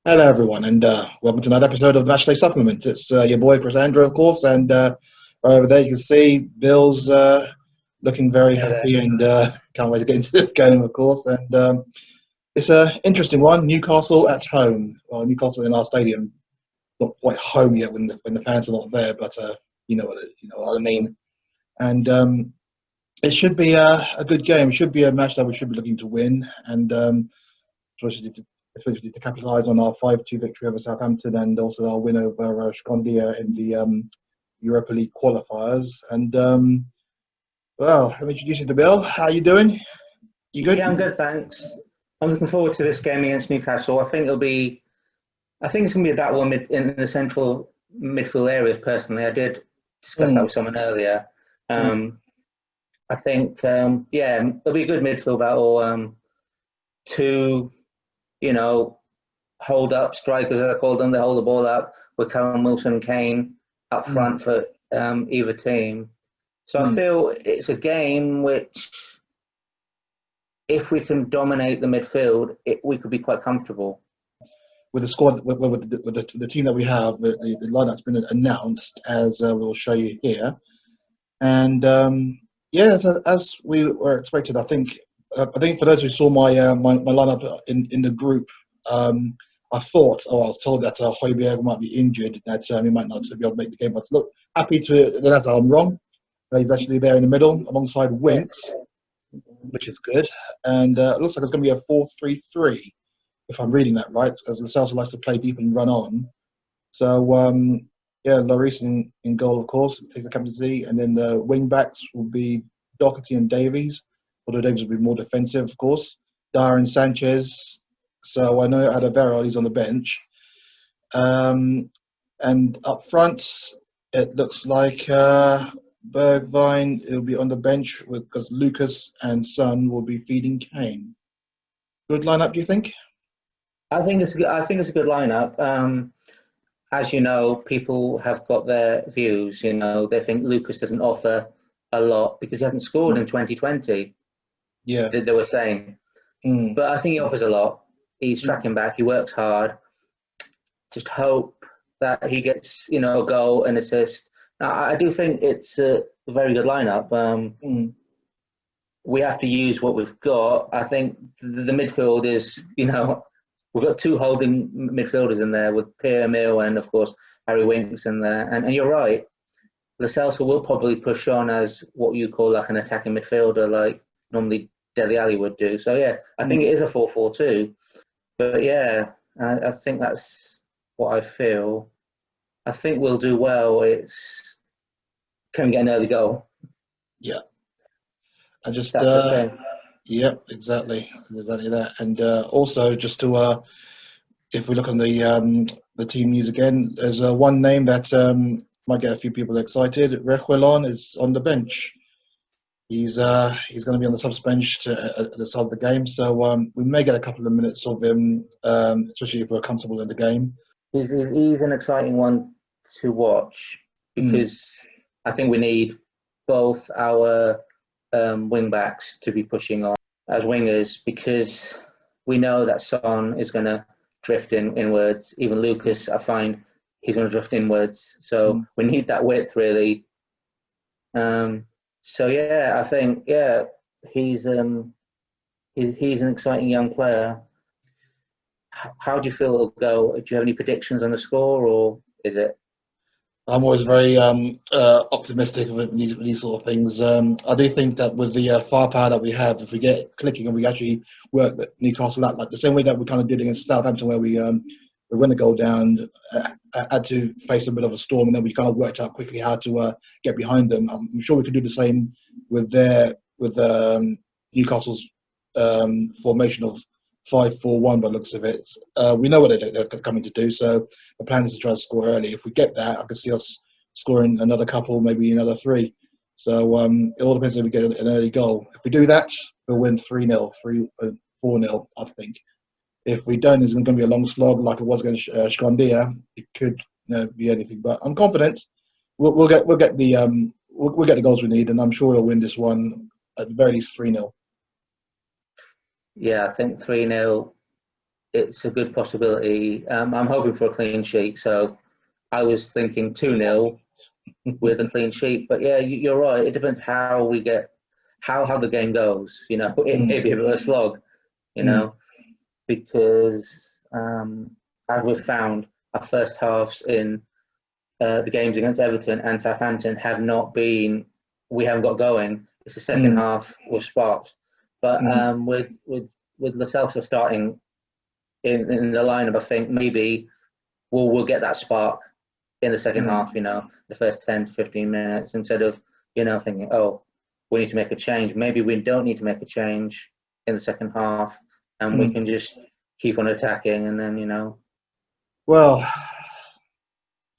Hello, everyone, and welcome to another episode of Matchday Supplement. It's your boy Crisandro, of course, and right over there you can see Bill's looking very Hey there. happy and can't wait to get into this game, of course. And it's an interesting one. Newcastle at home, well, Newcastle in our stadium, not quite home yet when the fans are not there, but you know what I mean. And it should be a good game. It should be a match that we should be looking to win, and especially to capitalise on our 5-2 victory over Southampton and also our win over Shkondia in the Europa League qualifiers. And well, let me introduce you to Bill. How you doing? You good? Yeah, I'm good, thanks. I'm looking forward to this game against Newcastle. I think it's gonna be a battle in the central midfield areas. Personally, I did discuss that Mm, with someone earlier. mm, Um, I think, yeah, it'll be a good midfield battle. Two, you know, hold up strikers, as I call them, they hold the ball up with Callum Wilson and Kane up mm, front for either team. So I mm. feel it's a game which, if we can dominate the midfield, we could be quite comfortable. With the squad, with the team that we have, the lineup's been announced as we'll show you here. And yeah, as we were expected, I think for those who saw my lineup in the group, I thought, I was told that Højbjerg might be injured, that he might not be able to make the game. But look, happy to that's I'm wrong. He's actually there in the middle alongside Yeah, Winks, which is good. And it looks like it's going to be a 4-3-3, if I'm reading that right, as Lo Celso likes to play deep and run on. So yeah, Lloris in goal, of course, take the captaincy, and then the wing backs will be Doherty and Davies, although Davies will be more defensive, of course. Darren Sanchez. So I know Adavera, he's on the bench. Um, and up front, it looks like Bergwijn will be on the bench because Lucas and Son will be feeding Kane. Good lineup, do you think? I think it's a good lineup. As you know, people have got their views. You know, they think Lucas doesn't offer a lot because he hasn't scored in 2020. Yeah. They were saying, Mm, but I think he offers a lot. He's mm, tracking back. He works hard. Just hope that he gets, a goal and assist. Now, I do think it's a very good lineup. mm, We have to use what we've got. I think the midfield is, we've got two holding midfielders in there with Pierre Emile and, of course, Harry Winks in there. And you're right, Lo Celso will probably push on as what you call like an attacking midfielder, like normally Dele Alli would do. So, yeah, I think it mm. is a 4-4-2. But, yeah, I think that's what I feel. I think we'll do well. It's can we get an early goal? Yeah. I just That's the thing. yeah, exactly that. And also, just to if we look on the team news again, there's one name that might get a few people excited. Reguilon is on the bench. He's going to be on the subs bench at the start of the game, so we may get a couple of minutes of him, especially if we're comfortable in the game. He's an exciting one to watch Mm, because I think we need both our wing backs to be pushing on as wingers because we know that Son is going to drift inwards. Even Lucas, I find he's going to drift inwards. So mm. we need that width really. Um, so yeah, I think he's um, he's an exciting young player. How do you feel it'll go? Do you have any predictions on the score, or is it? I'm always very optimistic with these sort of things. I do think that with the firepower that we have, if we get clicking and we actually work Newcastle out, like the same way that we kind of did against Southampton, where we went a goal down, had to face a bit of a storm, and then we kind of worked out quickly how to get behind them. I'm sure we could do the same with Newcastle's formation of 5-4-1 by the looks of it. We know what they're coming to do, so the plan is to try to score early. If we get that, I can see us scoring another couple, maybe another three. So it all depends if we get an early goal. If we do that, we'll win 3-0, 4-0, I think. If we don't, it's going to be a long slog like it was against Shkondia. It could be anything, but I'm confident we'll get the goals we need, and I'm sure we'll win this one at the very least 3-0. Yeah, I think 3-0. it's a good possibility. I'm hoping for a clean sheet, so I was thinking 2-0 with a clean sheet. But yeah, you're right. It depends how we get how the game goes. You know, it may be a bit of a slog. You know, because as we've found, our first halves in the games against Everton and Southampton have not been. We haven't got going. It's the second half was sparked, but with Lo Celso starting in the lineup, I think maybe we'll get that spark in the second half. You know, the first 10 to 15 minutes, instead of thinking, oh, we need to make a change. Maybe we don't need to make a change in the second half, and we can just keep on attacking, and then. Well,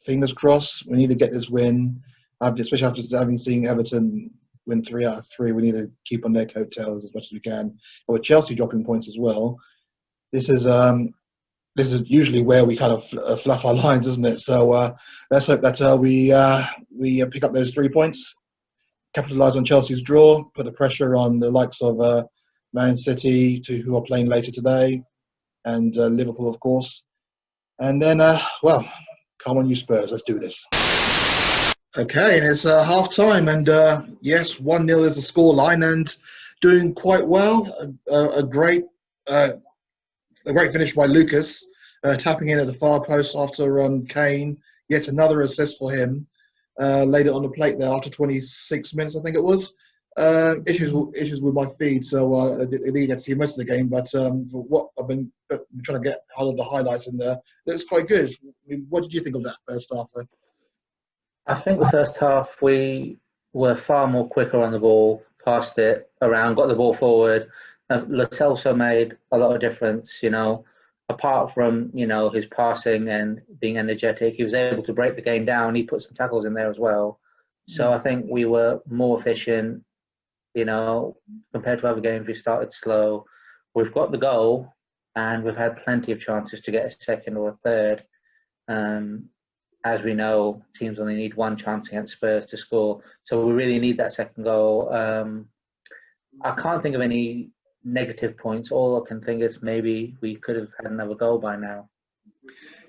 fingers crossed. We need to get this win, especially after having seen Everton win 3 out of 3. We need to keep on their coattails as much as we can. But with Chelsea dropping points as well, this is usually where we kind of fluff our lines, isn't it? So let's hope that we pick up those 3 points, capitalise on Chelsea's draw, put the pressure on the likes of Man City, who are playing later today, and Liverpool, of course. And then, come on, you Spurs, let's do this. Okay, and it's half time, and yes, 1-0 is the scoreline, and doing quite well. A great finish by Lucas, tapping in at the far post after Kane. Yet another assist for him. Laid it on the plate there after 26 minutes, I think it was. Issues with my feed, so I didn't get to see most of the game. But for what I've been trying to get out of the highlights in there, it looks quite good. I mean, what did you think of that first half, though? I think the first half we were far more quicker on the ball, passed it around, got the ball forward. Lo Celso made a lot of difference. Apart from his passing and being energetic, he was able to break the game down. He put some tackles in there as well. So I think we were more efficient. Compared to other games, we started slow. We've got the goal, and we've had plenty of chances to get a second or a third. As we know, teams only need one chance against Spurs to score. So we really need that second goal. I can't think of any negative points. All I can think is maybe we could have had another goal by now.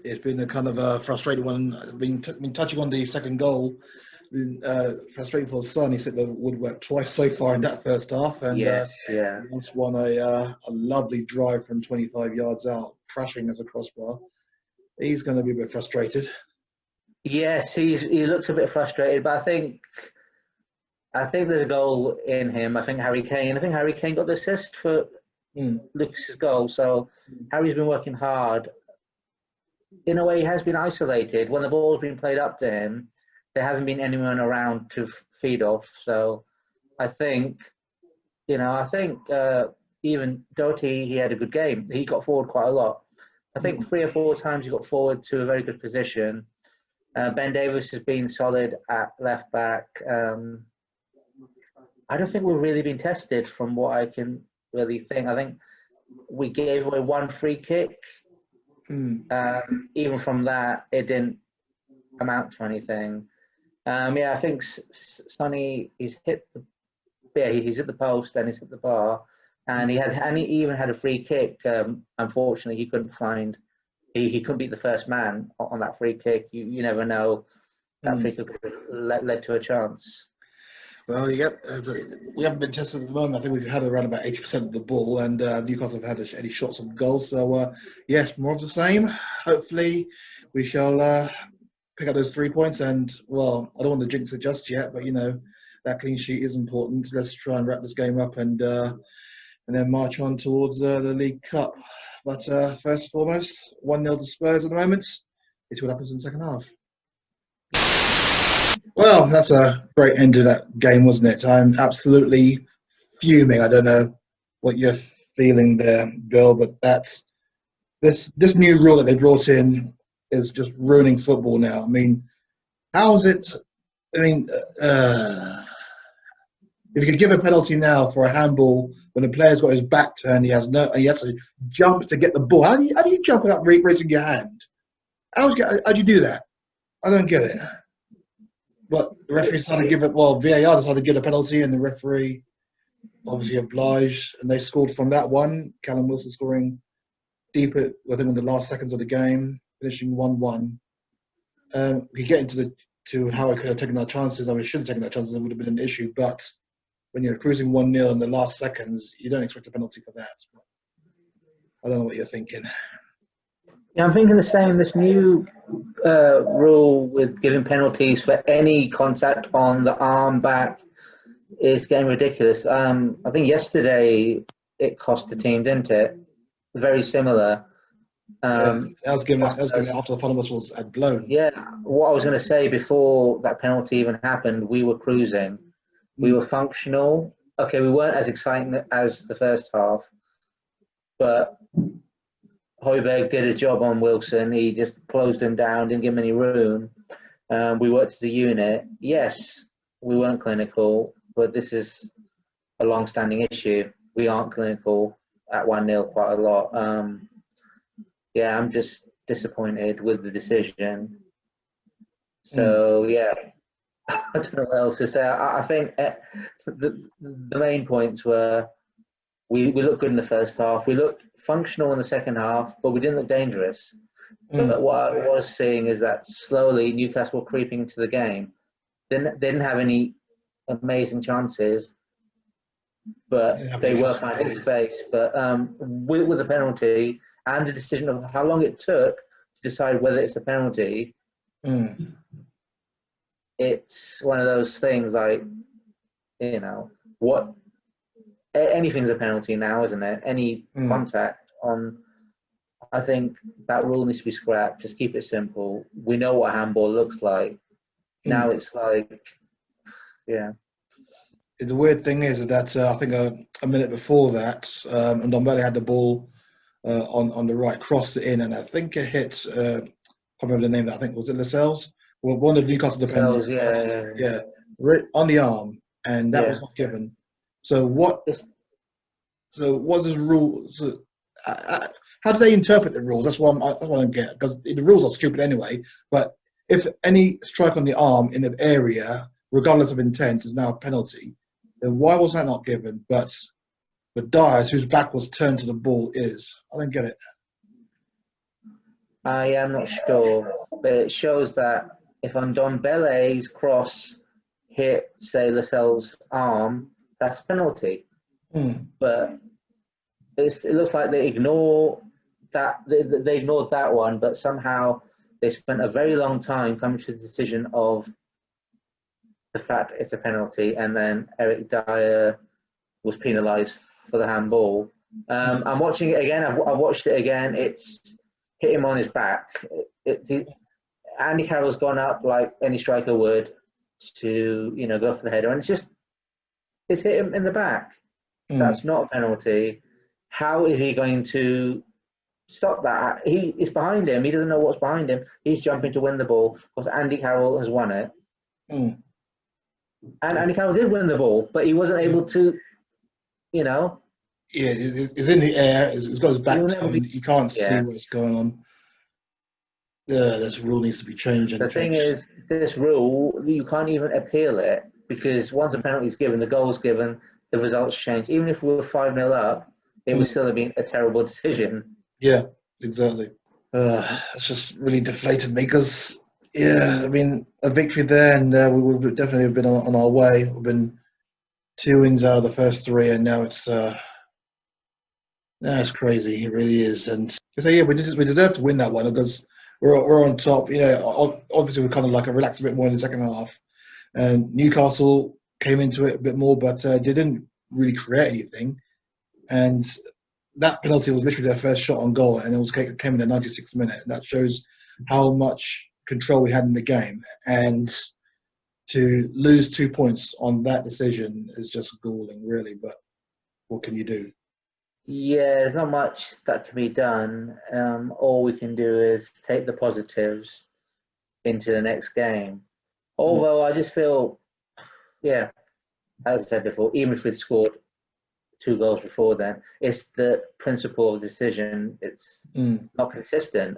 It's been a kind of a frustrating one. I've been touching on the second goal. Frustrating for Son. He's hit the woodwork twice so far in that first half, and once won a lovely drive from 25 yards out, crashing as a crossbar. He's going to be a bit frustrated. Yes, he looks a bit frustrated, but I think there's a goal in him. I think Harry Kane got the assist for Lucas's goal. So Harry's been working hard. In a way, he has been isolated. When the ball's been played up to him, there hasn't been anyone around to feed off. So I think, even Doherty, he had a good game. He got forward quite a lot. I think 3 or 4 times he got forward to a very good position. Ben Davies has been solid at left back. I don't think we've really been tested from what I can really think. I think we gave away 1 free kick. Even from that, it didn't amount to anything. I think Sonny, he's hit the post and he's hit the bar, and he even had a free kick. Unfortunately, he couldn't find. He couldn't beat the first man on that free kick. You never know. That free kick led to a chance. Well, we haven't been tested at the moment. I think we've had around about 80% of the ball, and Newcastle haven't had any shots on goal. So, yes, more of the same. Hopefully, we shall pick up those 3 points. And, well, I don't want to jinx it just yet, but, that clean sheet is important. Let's try and wrap this game up and then march on towards the League Cup. But first and foremost, 1-0 to Spurs at the moment. It's what happens in the second half. Well, that's a great end to that game, wasn't it? I'm absolutely fuming. I don't know what you're feeling there, Bill, but that's this new rule that they brought in is just ruining football now. I mean, how is it? I mean, if you could give a penalty now for a handball when the player's got his back turned, he has to jump to get the ball. How do you jump without raising your hand? How do you do that? I don't get it. But the referee decided to give it. Well, VAR decided to give a penalty, and the referee obviously obliged, and they scored from that one. Callum Wilson scoring deep at, I think, in the last seconds of the game, finishing 1-1. We get to how we could have taken our chances, or we should have taken our chances, it would have been an issue. But when you're cruising 1-0 in the last seconds, you don't expect a penalty for that. But I don't know what you're thinking. Yeah, I'm thinking the same. This new rule with giving penalties for any contact on the arm, back, is getting ridiculous. I think yesterday it cost the team, didn't it? Very similar. Yeah, that was given after the final whistle had blown. Yeah, what I was going to say before that penalty even happened, we were cruising. We were functional. Okay, we weren't as exciting as the first half, but Højbjerg did a job on Wilson. He just closed him down, didn't give him any room. We worked as a unit. Yes, we weren't clinical, but this is a long-standing issue. We aren't clinical at 1-0 quite a lot. Yeah, I'm just disappointed with the decision. So, yeah, I don't know what else to say. I think the main points were we looked good in the first half. We looked functional in the second half, but we didn't look dangerous. But what I was seeing is that slowly Newcastle were creeping into the game. They didn't have any amazing chances, but they were finding space. But with the penalty and the decision of how long it took to decide whether it's a penalty, it's one of those things like, what anything's a penalty now, isn't it? Any contact on. I think that rule needs to be scrapped. Just keep it simple. We know what a handball looks like. Now it's like, yeah. The weird thing is that I think a minute before that, and Ndombele had the ball on the right, crossed it in, and I think it hit. I can't remember the name. I think was it Lascelles. Well, one of the Newcastle defenders. Yeah, right on the arm, and that was not given. So what? So what's this rule? So, how do they interpret the rules? That's what I don't get, because the rules are stupid anyway. But if any strike on the arm in an area, regardless of intent, is now a penalty, then why was that not given? But Dias, whose back was turned to the ball, is. I don't get it. I am not sure, but it shows that if Ndombele's cross hit, say, Lascelles' arm, that's a penalty. But it looks like they ignore that. They ignored that one, but somehow they spent a very long time coming to the decision of the fact it's a penalty, and then Eric Dyer was penalised for the handball. I'm watching it again. I've watched it again. It's hit him on his back. Andy Carroll's gone up like any striker would to go for the header, and it's hit him in the back. That's not a penalty. How is he going to stop that? He is behind him. He doesn't know what's behind him. He's jumping to win the ball because Andy Carroll has won it. And Andy Carroll did win the ball, but he wasn't able to, Yeah, it's in the air. It's got his back turned. You can't see what's going on. This rule needs to be changed. The thing is, this rule, you can't even appeal it, because once a penalty is given, the goal is given, the results change. Even if we were 5-0 up, it would still have been a terrible decision. Yeah, exactly. It's just really deflated me because, I mean, a victory there and we would definitely have been on our way. We've been 2 wins out of the first 3, and now it's crazy. It really is. And so we deserve to win that one because we're on top. Obviously we're kind of like relaxed a bit more in the second half, and Newcastle came into it a bit more, but they didn't really create anything. And that penalty was literally their first shot on goal, and it came in the 96th minute. And that shows how much control we had in the game. And to lose 2 points on that decision is just galling, really. But what can you do? Yeah, there's not much that can be done. All we can do is take the positives into the next game. Although I just feel, as I said before, even if we'd scored 2 goals before then, it's the principle of the decision. It's not consistent.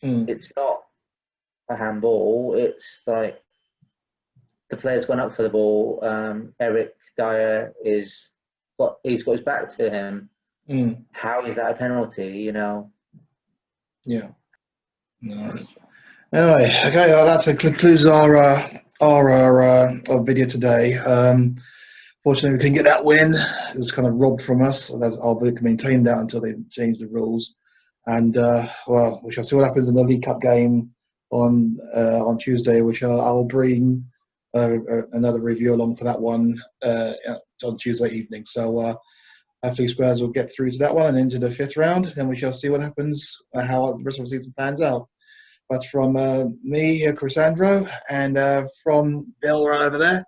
It's not a handball. It's like the player's gone up for the ball. Eric Dyer he's got his back to him. How is that a penalty? Yeah. No. Anyway, okay, that concludes our video today. Fortunately, we couldn't get that win. It was kind of robbed from us. I'll maintain that until they change the rules. And well, we shall see what happens in the League Cup game on Tuesday, which I'll bring another review along for that one on Tuesday evening. So hopefully Spurs will get through to that one and into the 5th round. Then we shall see what happens, how the rest of the season pans out. But from me, Crisandro, and from Bill right over there,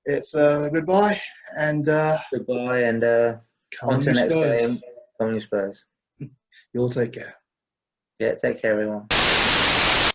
it's goodbye and Goodbye, and come on on, to you the next Spurs. game. Come on, you Spurs. You'll take care. Yeah, take care, everyone.